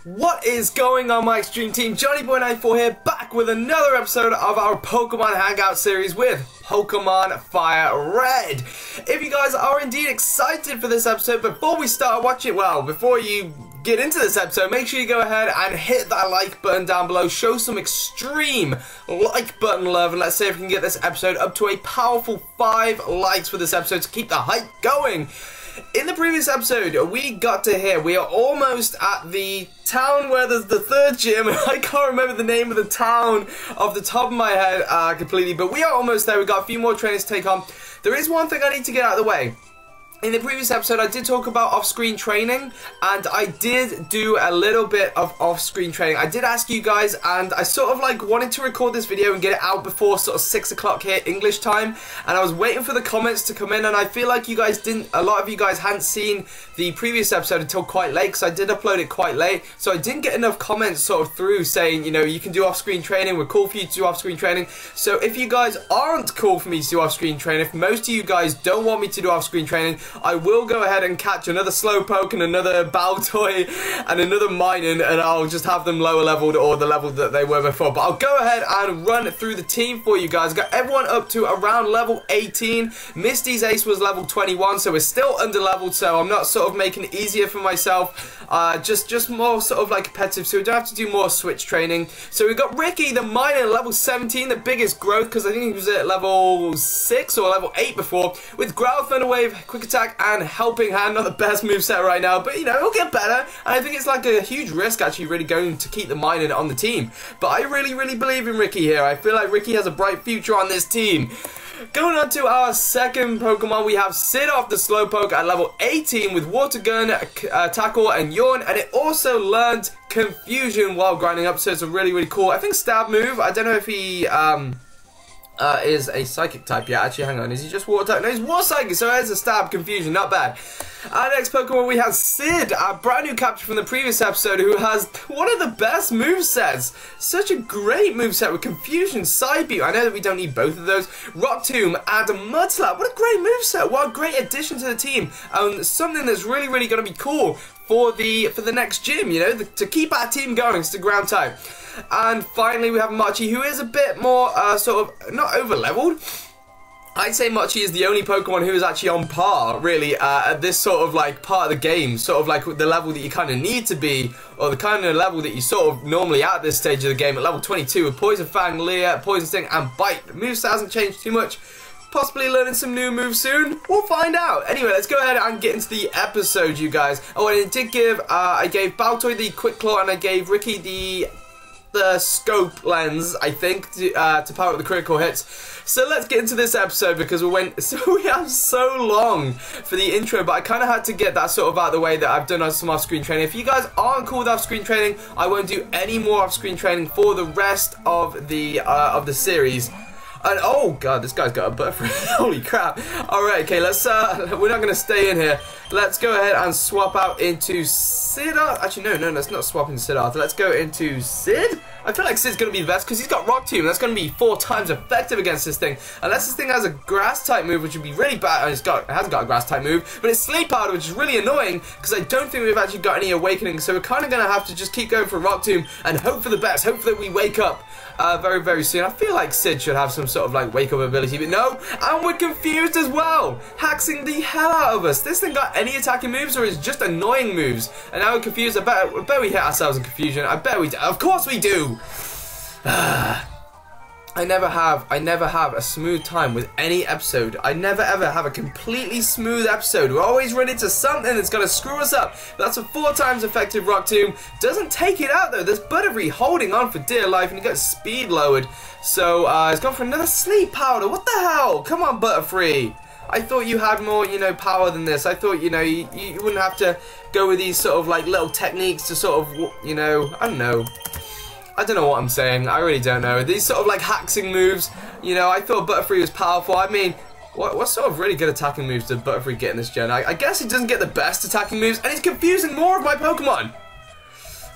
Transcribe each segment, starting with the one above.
What is going on, my Extreme Team? Johnnyboy94 here, back with another episode of our Pokemon Hangouts Series with Pokemon Fire Red. If you guys are indeed excited for this episode, before we start watching, before you get into this episode, make sure you go ahead and hit that like button down below. Show some extreme like button love, and let's see if we can get this episode up to a powerful 5 likes for this episode to keep the hype going. In the previous episode, we got to here. We are almost at the town where there's the third gym. I can't remember the name of the town off the top of my head completely, but we are almost there. We've got a few more trainers to take on. There is one thing I need to get out of the way. In the previous episode, I did talk about off-screen training, and I did do a little bit of off-screen training. I did ask you guys, and I sort of like wanted to record this video and get it out before sort of 6 o'clock here English time, and I was waiting for the comments to come in, and I feel like you guys didn't, a lot of you guys hadn't seen the previous episode until quite late, because I did upload it quite late, so I didn't get enough comments sort of through saying, you know, you can do off-screen training, we're cool for you to do off-scring training. So if you guys aren't cool for me to do off-screen training, if most of you guys don't want me to do off-screen training, I will go ahead and catch another Slowpoke and another Baltoy and another Minun, and I'll just have them lower leveled or the level that they were before. But I'll go ahead and run through the team for you guys. Got everyone up to around level 18. Misty's ace was level 21, so we're still under leveled, so I'm not sort of making it easier for myself. Just more sort of like competitive, so we don't have to do more switch training. So we've got Ricky, the Minun, level 17, the biggest growth, because I think he was at level 6 or level 8 before, with Growl, Thunder Wave, Quick Attack, and Helping Hand. Not the best moveset right now, but you know, it'll get better. And I think it's like a huge risk actually really going to keep the Minun on the team. But I really believe in Ricky here. I feel like Ricky has a bright future on this team. Going on to our second Pokemon, we have Sid off the Slowpoke at level 18 with Water Gun, Tackle, and Yawn, and it also learned Confusion while grinding up, so it's a really cool, I think, stab move. I don't know if he is a Psychic type. Yeah, actually, hang on, is he just Water type? No, he's Water Psychic, so it's a stab, Confusion, not bad. Our next Pokemon, we have Sid, our brand new capture from the previous episode, who has one of the best movesets. Such a great moveset with Confusion, Psybeam. I know that we don't need both of those. Rock Tomb and Mudslap. What a great moveset. What a great addition to the team. Something that's really going to be cool for the next gym, you know, to keep our team going. It's the ground type. And finally, we have Mochi, who is a bit more sort of not over leveled. I'd say Mochi is the only Pokemon who is actually on par, really, at this sort of like part of the game, sort of like the level that you kind of need to be, or the kind of level that you sort of normally at this stage of the game, at level 22 with Poison Fang, Leer, Poison Sting, and Bite. The moveset hasn't changed too much. Possibly learning some new moves soon. We'll find out. Anyway, let's go ahead and get into the episode, you guys. Oh, and I did give, I gave Baltoy the Quick Claw, and I gave Ricky the scope lens, I think, to power up the critical hits. So let's get into this episode, because we have so long for the intro, but I kind of had to get that sort of out of the way that I've done some off-screen training. If you guys aren't cool with off-screen training, I won't do any more off-screen training for the rest of the series. And oh god, this guy's got a butterfree. Holy crap. Alright, okay, let's we're not gonna stay in here. Let's go ahead and swap out into Siddharth. Actually, no, let's not swap into Siddharth. Let's go into Sid. I feel like Sid's gonna be the best because he's got Rock Tomb. That's gonna be 4 times effective against this thing. Unless this thing has a grass type move, which would be really bad. It hasn't got a grass type move, but it's Sleep Powder, which is really annoying because I don't think we've actually got any awakening. So we're kind of gonna have to just keep going for Rock Tomb and hope for the best. Hope that we wake up very soon. I feel like Sid should have some sort of like wake up ability, but no, and we're confused as well, hacking the hell out of us. This thing got any attacking moves, or is just annoying moves? And now we're confused. I bet we hit ourselves in confusion. I bet we do. Of course we do. I never have a smooth time with any episode. I never ever have a completely smooth episode. We always run into something that's gonna screw us up. That's a 4 times effective Rock Tomb. Doesn't take it out though. There's Butterfree holding on for dear life, and he got speed lowered. So he's gone for another Sleep Powder. What the hell? Come on, Butterfree. I thought you had more, you know, power than this. I thought, you know, you wouldn't have to go with these sort of like little techniques to sort of, you know, I don't know. I don't know what I'm saying. I really don't know. These sort of like hacking moves, you know, I thought Butterfree was powerful. I mean, what sort of really good attacking moves did Butterfree get in this gen? I guess he doesn't get the best attacking moves, and he's confusing more of my Pokemon.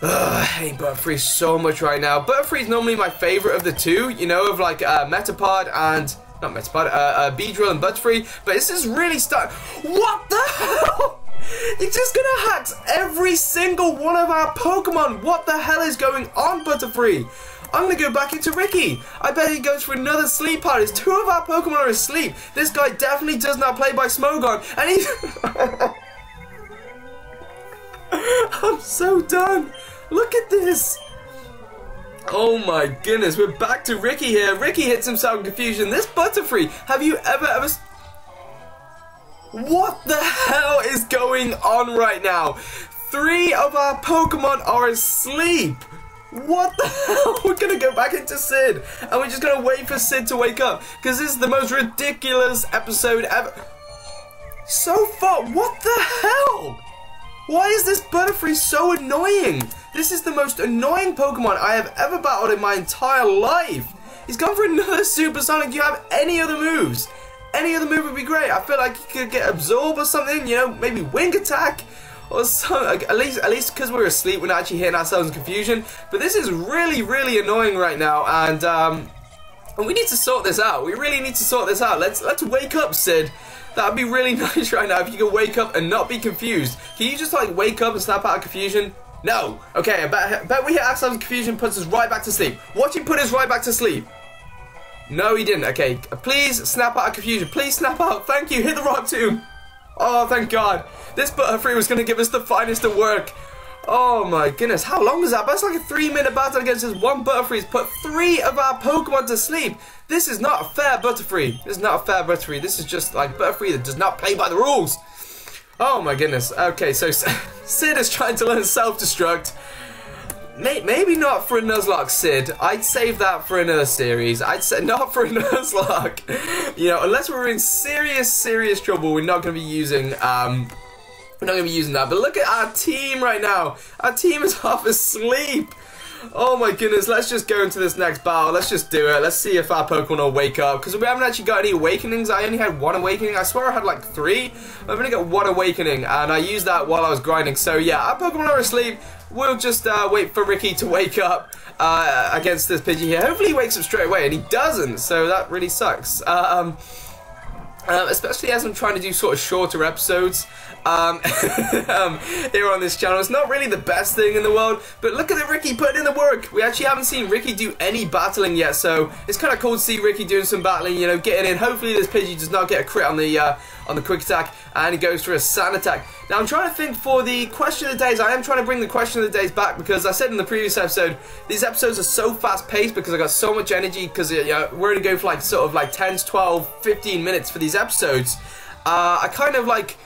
Ugh, I hate Butterfree so much right now. Butterfree's normally my favorite of the two, you know, of like Metapod and... not Metapod, Beedrill and Butterfree, but this is really What the hell? You're just gonna hack every single one of our Pokemon. What the hell is going on, Butterfree? I'm gonna go back into Ricky. I bet he goes for another sleep party. 2 of our Pokemon are asleep. This guy definitely does not play by Smogon. And he's... I'm so done. Look at this. Oh my goodness, we're back to Ricky here. Ricky hits himself in confusion. This Butterfree, have you ever... What the hell is going on right now? 3 of our Pokemon are asleep. What the hell? We're gonna go back into Sid, and we're just gonna wait for Sid to wake up, because this is the most ridiculous episode ever. So far, what the hell? Why is this Butterfree so annoying? This is the most annoying Pokemon I have ever battled in my entire life. He's gone for another Supersonic. Do you have any other moves? Any other move would be great. I feel like he could get Absorb or something, you know, maybe Wing Attack. Or something, like, at least because we're asleep, we're not actually hitting ourselves in confusion. But this is really, really annoying right now, and we need to sort this out. We really need to sort this out. Let's wake up, Sid. That'd be really nice right now if you could wake up and not be confused. Can you just like wake up and snap out of confusion? No. Okay, I bet we hit ourselves in confusion, puts us right back to sleep. Watch him put us right back to sleep. No, he didn't. Okay, please snap out of confusion. Please snap out. Thank you. Hit the rock tomb. Oh, thank God. This Butterfree was going to give us the finest of work. Oh my goodness, how long was that? That's like a 3-minute battle against this one Butterfree. He's put 3 of our Pokemon to sleep. This is not a fair Butterfree. This is not a fair Butterfree. This is just like Butterfree that does not play by the rules. Oh my goodness. Okay, so Sid is trying to learn self-destruct. Maybe not for a Nuzlocke, Sid. I'd save that for another series. I'd say not for a Nuzlocke. You know, unless we're in serious trouble, we're not going to be using that. But look at our team right now. Our team is half asleep. Oh my goodness, let's just go into this next battle. Let's just do it. Let's see if our Pokemon will wake up. Because we haven't actually got any awakenings. I only had 1 awakening. I swear I had like 3. I've only got 1 awakening. And I used that while I was grinding. So yeah, our Pokemon are asleep. We'll just wait for Ricky to wake up against this Pidgey here. Hopefully he wakes up straight away. And he doesn't. So that really sucks. Especially as I'm trying to do sort of shorter episodes here on this channel. It's not really the best thing in the world, but look at the Ricky putting in the work. We actually haven't seen Ricky do any battling yet, so it's kind of cool to see Ricky doing some battling, you know, getting in. Hopefully this Pidgey does not get a crit on the quick attack, and he goes for a sand attack. Now I'm trying to think for the question of the days. I am trying to bring the question of the days back, because I said in the previous episode, these episodes are so fast paced because I got so much energy, because you know, we're going to go for like sort of like 10 to 12, 15 minutes for these episodes. I kind of like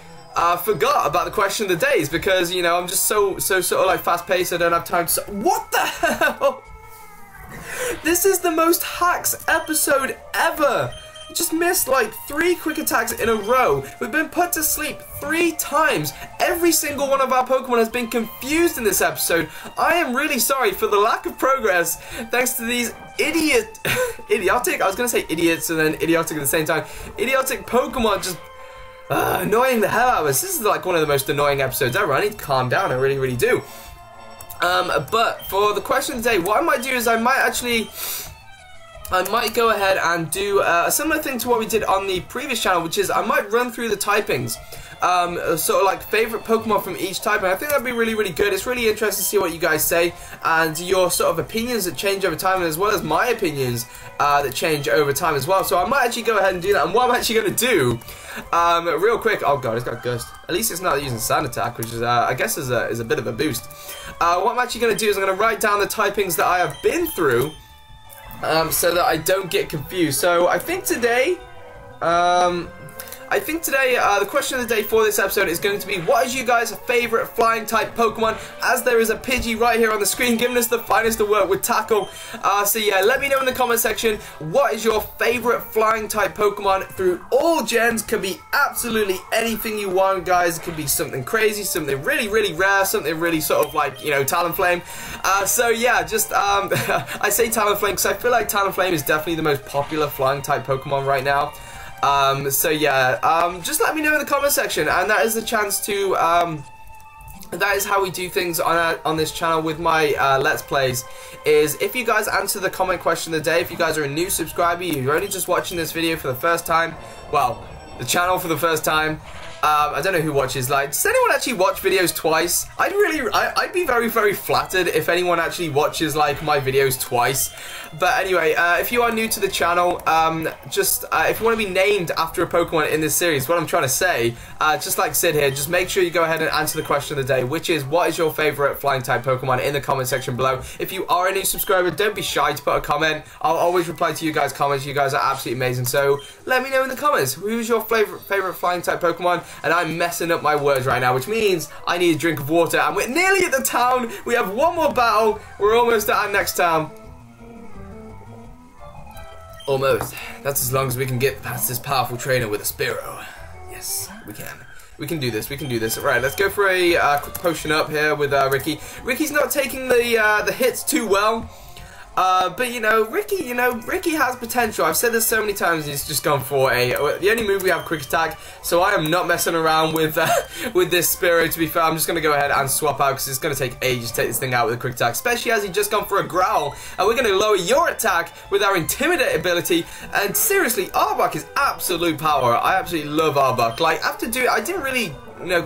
forgot about the question of the days, because you know I'm just so sort of like fast paced. I don't have time to. What the hell? This is the most hacks episode ever. Just missed like 3 quick attacks in a row. We've been put to sleep 3 times. Every single one of our Pokemon has been confused in this episode. I am really sorry for the lack of progress thanks to these idiotic, I was going to say idiots and then idiotic at the same time. Idiotic Pokemon just annoying the hell out of us. This is like one of the most annoying episodes ever. I need to calm down. I really, really do. But for the question of the day, what I might do is I might go ahead and do a similar thing to what we did on the previous channel, which is I might run through the typings, sort of like favorite Pokemon from each type, and I think that'd be really, really good. It's really interesting to see what you guys say and your sort of opinions that change over time, as well as my opinions that change over time as well. So I might actually go ahead and do that. And what I'm actually going to do, real quick, oh god, it's got Gust. At least it's not using Sand Attack, which is I guess is a bit of a boost. What I'm actually going to do is I'm going to write down the typings that I have been through, so that I don't get confused. So I think today, the question of the day for this episode is going to be, what is you guys' favourite flying type Pokemon? As there is a Pidgey right here on the screen giving us the finest of work with Tackle. So yeah, let me know in the comment section, what is your favourite flying type Pokemon through all gens? Could be absolutely anything you want, guys. It could be something crazy, something really, really rare, something really sort of like, you know, Talonflame. So yeah, just, I say Talonflame because I feel like Talonflame is definitely the most popular flying type Pokemon right now. So yeah, just let me know in the comment section, and that is the chance to, that is how we do things on this channel with my Let's Plays, is if you guys answer the comment question of the day, if you guys are a new subscriber, you're only just watching this video for the first time, well, the channel for the first time, I don't know who watches, like, does anyone actually watch videos twice? I'd be very, very flattered if anyone actually watches, like, my videos twice. But anyway, if you are new to the channel, if you want to be named after a Pokemon in this series, what I'm trying to say, just like Sid here, just make sure you go ahead and answer the question of the day, which is, what is your favorite flying type Pokemon, in the comment section below. If you are a new subscriber, don't be shy to put a comment. I'll always reply to you guys' comments. You guys are absolutely amazing. So let me know in the comments, who's your favorite flying type Pokemon? And I'm messing up my words right now, which means I need a drink of water. And we're nearly at the town. We have one more battle. We're almost at our next town. Almost. That's as long as we can get past this powerful trainer with a Spearow. Yes, we can. We can do this. We can do this. Right, let's go for a quick potion up here with Ricky. Ricky's not taking the hits too well. But Ricky has potential. I've said this so many times. He's just gone for the only move we have, Quick Attack. So I am not messing around with this Spearow. To be fair, I'm just gonna go ahead and swap out because it's gonna take ages to take this thing out with a Quick Attack, especially as he just gone for a Growl. And we're gonna lower your attack with our Intimidate ability. And seriously, Arbok is absolute power. I absolutely love Arbok. Like I didn't really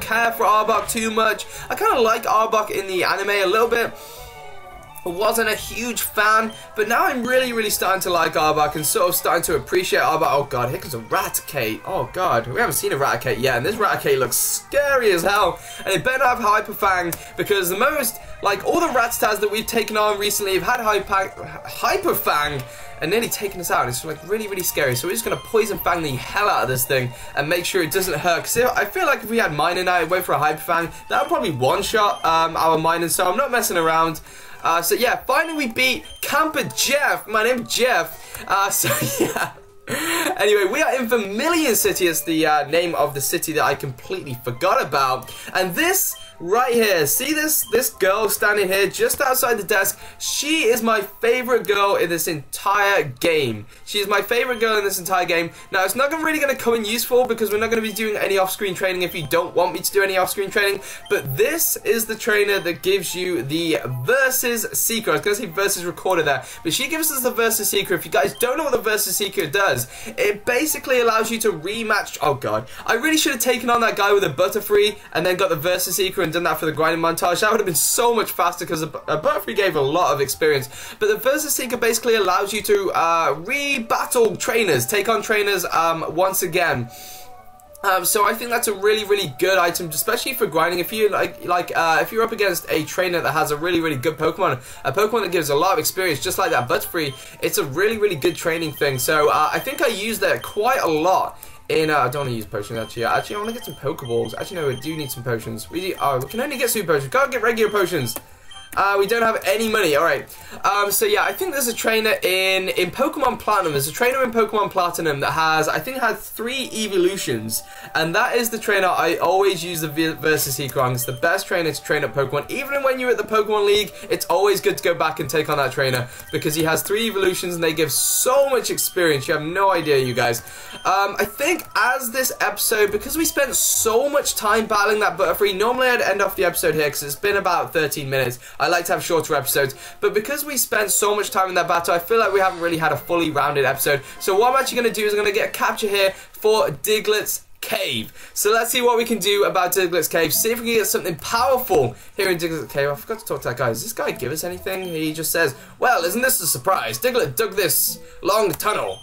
care for Arbok too much. I kind of like Arbok in the anime a little bit. I wasn't a huge fan, but now I'm really starting to like Arbok and sort of starting to appreciate Arbok. Oh god, here comes a Raticate. Oh god, we haven't seen a Raticate yet, and this Raticate looks scary as hell. And it better have Hyper Fang, because all the Rattatas that we've taken on recently have had Hyper Fang and nearly taken us out. And it's like really scary. So we're just gonna Poison Fang the hell out of this thing and make sure it doesn't hurt. Because I feel like if we had Minun now, it went for a Hyper Fang, that would probably one-shot our Minun. So I'm not messing around. So yeah, finally we beat Camper Jeff. My name's Jeff. So yeah. Anyway, we are in Vermilion City. It's the name of the city that I completely forgot about. And this right here, see this girl standing here just outside the desk? She is my favorite girl in this entire game. She is my favorite girl in this entire game. Now, it's not really going to come in useful because we're not going to be doing any off-screen training if you don't want me to do any off-screen training. But this is the trainer that gives you the Versus Seeker. I was going to say Versus Recorder there, but she gives us the Versus Seeker. If you guys don't know what the Versus Seeker does, it basically allows you to rematch. Oh god, I really should have taken on that guy with a Butterfree and then got the Versus Seeker and done that for the grinding montage. That would have been so much faster because a Butterfree gave a lot of experience. But the Versus Seeker basically allows you to re-battle trainers, take on trainers once again. So I think that's a really good item, especially for grinding. If you if you're up against a trainer that has a really good Pokemon, a Pokemon that gives a lot of experience, just like that Butterfree, it's a really good training thing. So I think I use that quite a lot. I don't want to use potions actually. I want to get some Pokeballs. Actually, no, we do need some potions. We can only get super potions. Can't get regular potions. We don't have any money. Alright. So yeah, I think there's a trainer in Pokemon Platinum. There's a trainer in Pokemon Platinum that has, I think, had 3 evolutions. And that is the trainer I always use the Versus Seeker on. It's the best trainer to train up Pokemon. Even when you're at the Pokemon League, it's always good to go back and take on that trainer, because he has 3 evolutions and they give so much experience. You have no idea, you guys. I think as this episode, because we spent so much time battling that Butterfree, normally I'd end off the episode here because it's been about 13 minutes. I like to have shorter episodes, but because we spent so much time in that battle, I feel like we haven't really had a fully rounded episode. So what I'm actually going to do is I'm going to get a capture here for Diglett's Cave. So let's see what we can do about Diglett's Cave. See if we can get something powerful here in Diglett's Cave. I forgot to talk to that guy. Does this guy give us anything? He just says, well, isn't this a surprise? Diglett dug this long tunnel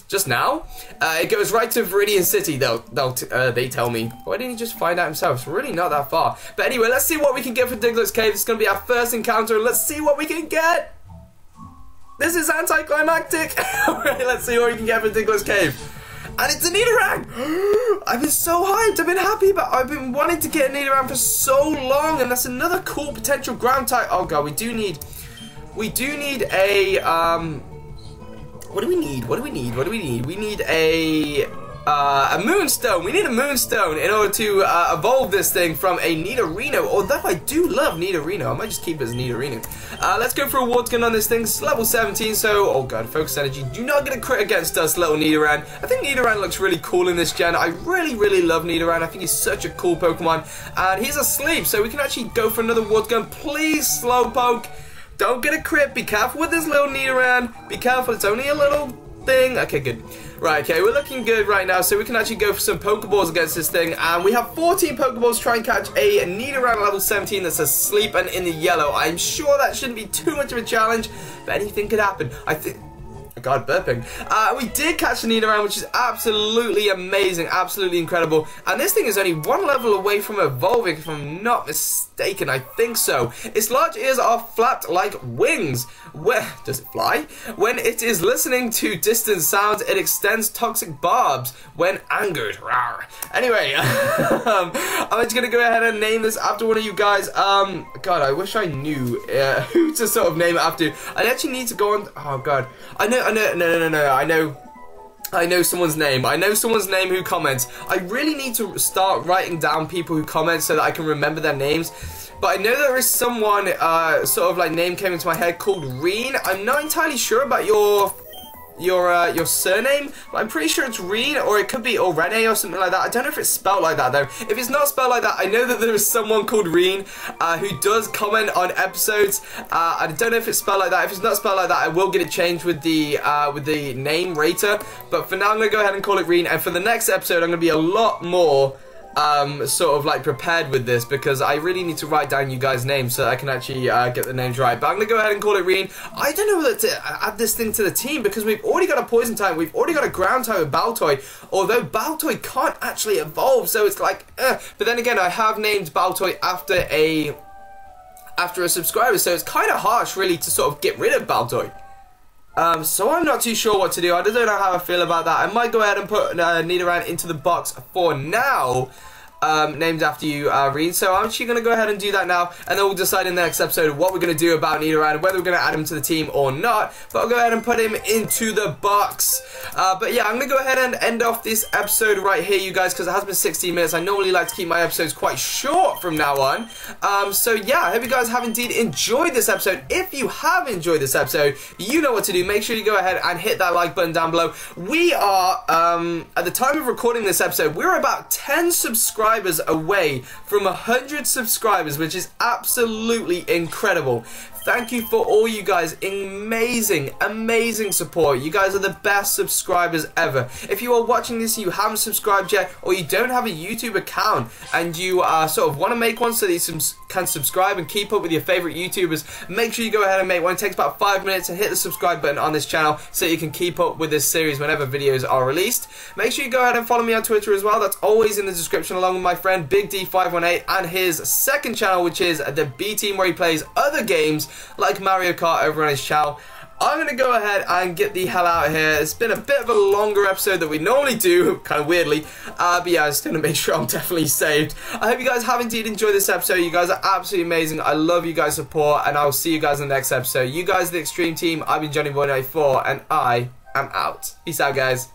just now. It goes right to Viridian City, they tell me. Why didn't he just find out himself? It's really not that far. But anyway, let's see what we can get for Diglett's Cave. It's going to be our first encounter, and let's see what we can get. This is anticlimactic. Alright, let's see what we can get for Diglett's Cave. And it's a Nidoran! I've been so hyped, I've been happy, but I've been wanting to get a Nidoran for so long, and that's another cool potential ground type. Oh god, we do need a, what do we need? We need a Moonstone. We need a Moonstone in order to evolve this thing from a Nidorino. Although I do love Nidorino. I might just keep it as Nidorino. Let's go for a Water Gun on this thing. It's level 17, so... Oh god, Focus Energy. Do not get a crit against us, little Nidoran. I think Nidoran looks really cool in this gen. I really love Nidoran. I think he's such a cool Pokemon. And he's asleep, so we can actually go for another Water Gun. Please, Slowpoke. Don't get a crit. Be careful with this little Nidoran. Be careful. It's only a little thing. Okay, good. Right, okay, we're looking good right now, so we can actually go for some Pokeballs against this thing, and we have 14 Pokeballs to try and catch a Nidoran level 17 that's asleep and in the yellow. I'm sure that shouldn't be too much of a challenge, but anything could happen. I think... God, burping. We did catch the Nidoran, which is absolutely amazing, absolutely incredible. And this thing is only one level away from evolving, if I'm not mistaken. I think so. Its large ears are flapped like wings. Where does it fly? When it is listening to distant sounds, it extends toxic barbs when angered. Rawr. Anyway, I'm just gonna go ahead and name this after one of you guys. God, I wish I knew who to sort of name it after. I actually need to go on. Oh God, I know someone's name. I know someone's name who comments. I really need to start writing down people who comment so that I can remember their names. But I know there is someone, sort of like name came into my head called Reen. I'm not entirely sure about your surname, but I'm pretty sure it's Reen, or it could be Rene or something like that. I don't know if it's spelled like that though. If it's not spelled like that, I know that there is someone called Reen who does comment on episodes. I don't know if it's spelled like that. If it's not spelled like that, I will get it changed with the name rater. But for now, I'm gonna go ahead and call it Reen. And for the next episode, I'm gonna be a lot more sort of like prepared with this, because I really need to write down you guys' names so that I can actually get the names right. But I'm gonna go ahead and call it Reen. I don't know whether to add this thing to the team, because we've already got a poison type, we've already got a ground type with Baltoy, although Baltoy can't actually evolve, so it's like but then again, I have named Baltoy after a subscriber, so it's kind of harsh really to sort of get rid of Baltoy. So I'm not too sure what to do. I don't know how I feel about that. I might go ahead and put Nidoran into the box for now, named after you, Reen. So I'm actually going to go ahead and do that now, and then we'll decide in the next episode what we're going to do about Nidoran, whether we're going to add him to the team or not. But I'll go ahead and put him into the box. But yeah, I'm going to go ahead and end off this episode right here, you guys, because it has been 16 minutes. I normally like to keep my episodes quite short from now on. So yeah, I hope you guys have indeed enjoyed this episode. If you have enjoyed this episode, you know what to do. Make sure you go ahead and hit that like button down below. We are, at the time of recording this episode, we're about 10 subscribers away from 100 subscribers, which is absolutely incredible. Thank you for all you guys' amazing support. You guys are the best subscribers ever. If you are watching this and you haven't subscribed yet, or you don't have a YouTube account and you sort of want to make one so that you can subscribe and keep up with your favorite YouTubers, make sure you go ahead and make one. It takes about 5 minutes, and hit the subscribe button on this channel so you can keep up with this series whenever videos are released. Make sure you go ahead and follow me on Twitter as well. That's always in the description, along with my friend Big D518 and his second channel, which is the B Team, where he plays other games like Mario Kart over on his channel. I'm going to go ahead and get the hell out of here. It's been a bit of a longer episode than we normally do, kind of weirdly. But yeah, I'm just going to make sure I'm definitely saved. I hope you guys have indeed enjoyed this episode. You guys are absolutely amazing. I love you guys' support, and I'll see you guys in the next episode. You guys are the Extreme Team. I've been Johnnyboy94, and I am out. Peace out, guys.